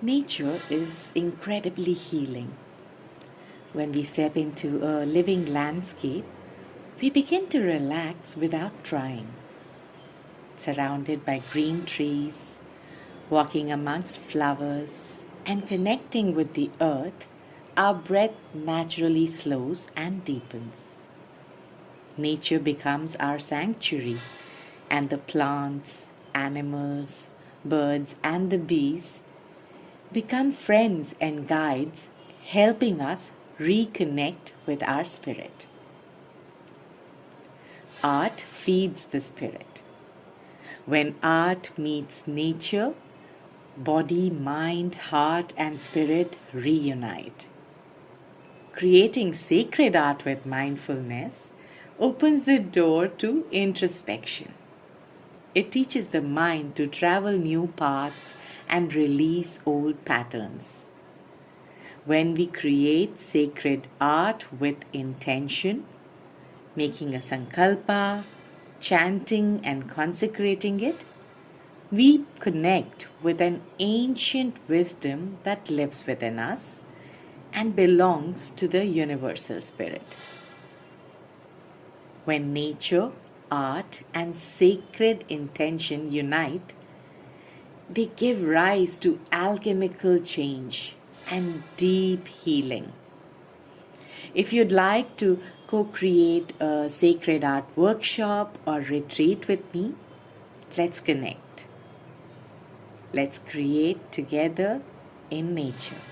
Nature is incredibly healing. When we step into a living landscape, we begin to relax without trying. Surrounded by green trees, walking amongst flowers, and connecting with the earth, our breath naturally slows and deepens. Nature becomes our sanctuary, and the plants, animals, birds, and the bees become friends and guides, helping us reconnect with our spirit. Art feeds the spirit. When art meets nature, body, mind, heart, and spirit reunite. Creating sacred art with mindfulness opens the door to introspection. It teaches the mind to travel new paths and release old patterns. When we create sacred art with intention, making a sankalpa, chanting and consecrating it, we connect with an ancient wisdom that lives within us and belongs to the universal spirit. When nature, art, and sacred intention unite, they give rise to alchemical change and deep healing. If you'd like to co create a sacred art workshop or retreat with me, let's connect. Let's create together in nature.